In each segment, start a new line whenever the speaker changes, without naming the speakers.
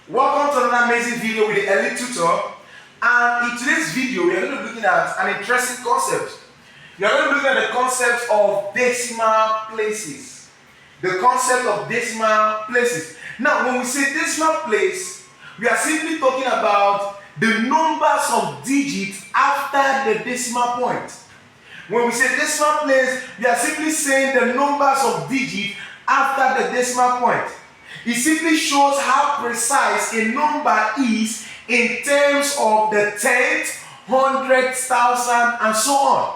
Welcome to another amazing video with the Elite Tutor. And in today's video, we are going to be looking at an interesting concept. We are going to be looking at the concept of decimal places. The concept of decimal places. Now, when we say decimal place, we are simply talking about the numbers of digits after the decimal point. When we say decimal place, we are simply saying the numbers of digits after the decimal point. It simply shows how precise a number is in terms of the tenth, hundredth, thousand, and so on.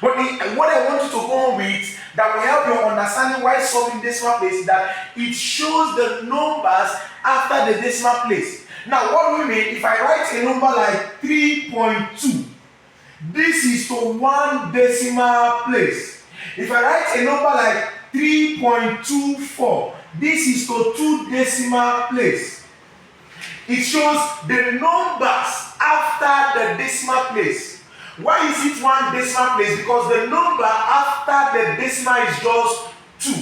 But what I want you to go on with that will help you understanding why solving decimal place is that it shows the numbers after the decimal place. Now, what do we mean? If I write a number like 3.2, this is to one decimal place. If I write a number like 3.24, this is to two decimal place. It shows the numbers after the decimal place. Why is it one decimal place? Because the number after the decimal is just 2.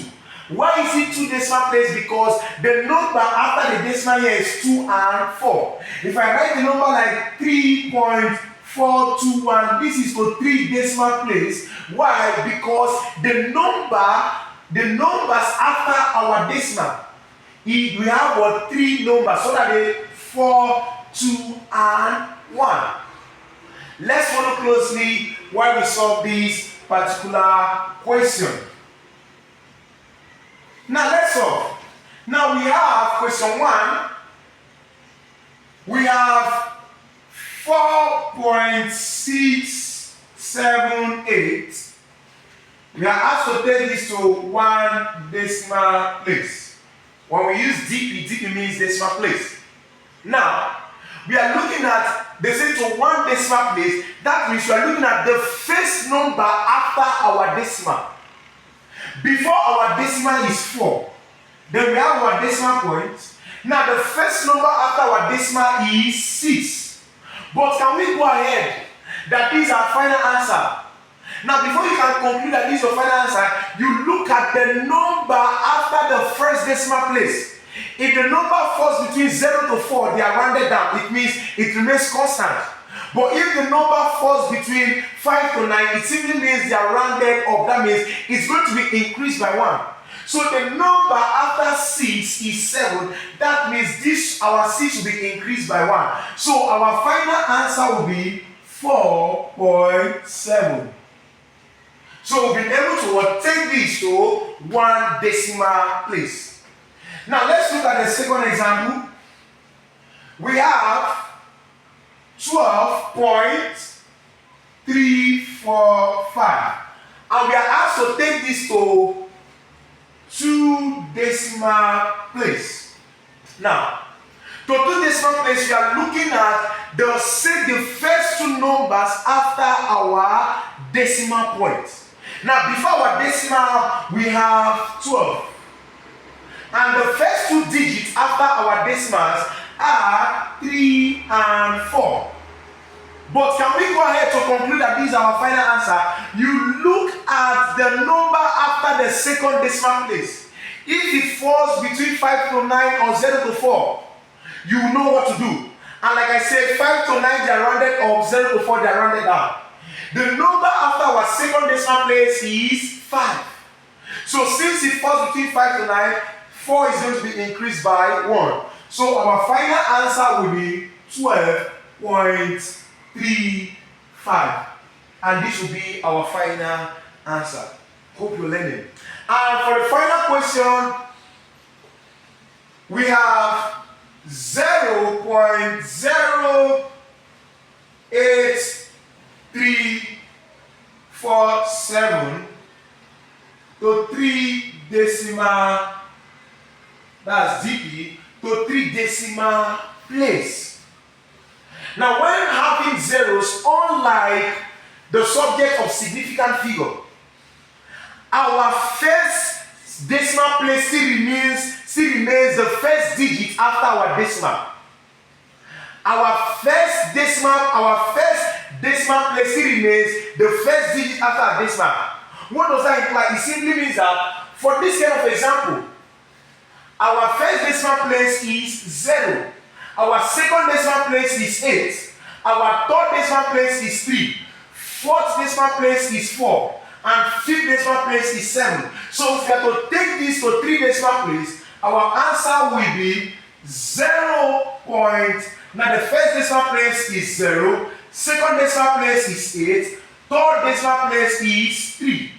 Why is it two decimal place? Because the number after the decimal here is 2 and 4. If I write a number like 3.421, this is to 3 decimal place. Why? Because the numbers after our decimal, we have what 3 numbers, so that they 4, 2, and 1. Let's follow closely while we solve this particular question. Now let's solve. Now we have question 1. We have 4.678. We are asked to take this to one decimal place. When we use DP means decimal place. Now, we are looking at, they say to one decimal place, that means we are looking at the first number after our decimal. Before our decimal is 4, then we have our decimal point. Now, the first number after our decimal is 6. But can we go ahead that this is our final answer? Now, before you can conclude that this is your final answer, you look at the number after the first decimal place. If the number falls between 0 to 4, they are rounded down. It means it remains constant. But if the number falls between 5 to 9, it simply means they are rounded up. That means it's going to be increased by 1. So the number after 6 is 7. That means this, our 6 will be increased by 1. So our final answer will be 4.7. So we've been able to take this to one decimal place. Now let's look at the second example. We have 12.345. And we are asked to take this to two decimal place. Now, to two decimal place, we are looking at the first two numbers after our decimal point. Now, before our decimal, we have 12. And the first two digits after our decimals are 3 and 4. But can we go ahead to conclude that this is our final answer? You look at the number after the second decimal place. If it falls between 5 to 9 or 0 to 4, you know what to do. And like I said, 5 to 9 they are rounded up, 0 to 4 they are rounded down. The number after our second decimal place is 5. So since it falls between 5 to 9, 4 is going to be increased by 1. So our final answer will be 12.35. And this will be our final answer. Hope you're learning. And for the final question, we have 0.08347 to 3 decimal, that's DP, to 3 decimal place. Now, when having zeros, unlike the subject of significant figure, our first decimal place still remains the first digit after our decimal. Our first decimal place still remains the first digit after our decimal. What does that imply? It simply means that for this kind of example, Our first decimal place is 0. Our second decimal place is 8. Our third decimal place is 3. Fourth decimal place is 4. And fifth decimal place is 7. So if we are to take this to 3 decimal place, our answer will be 0. Now the first decimal place is 0. Second decimal place is 8. Third decimal place is 3.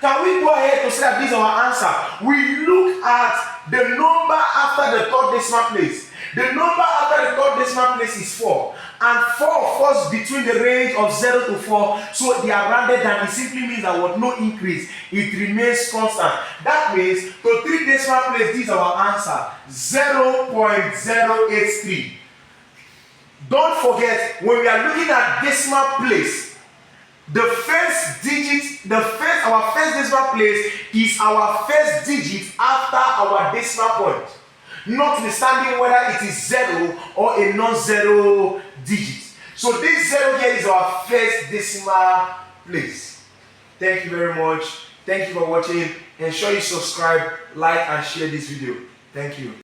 Can we go ahead to say that this is our answer? We look at the number after the third decimal place. The number after the third decimal place is 4. And 4 falls between the range of 0 to 4. So they are rounded down. It simply means that with no increase, it remains constant. That means to 3 decimal place, this is our answer. 0.083. Don't forget, when we are looking at decimal place, our first decimal place is our first digit after our decimal point, notwithstanding whether it is 0 or a non-zero digit. So this 0 here is our first decimal place. Thank you very much. Thank you for watching. Ensure you subscribe, like, and share this video. Thank you.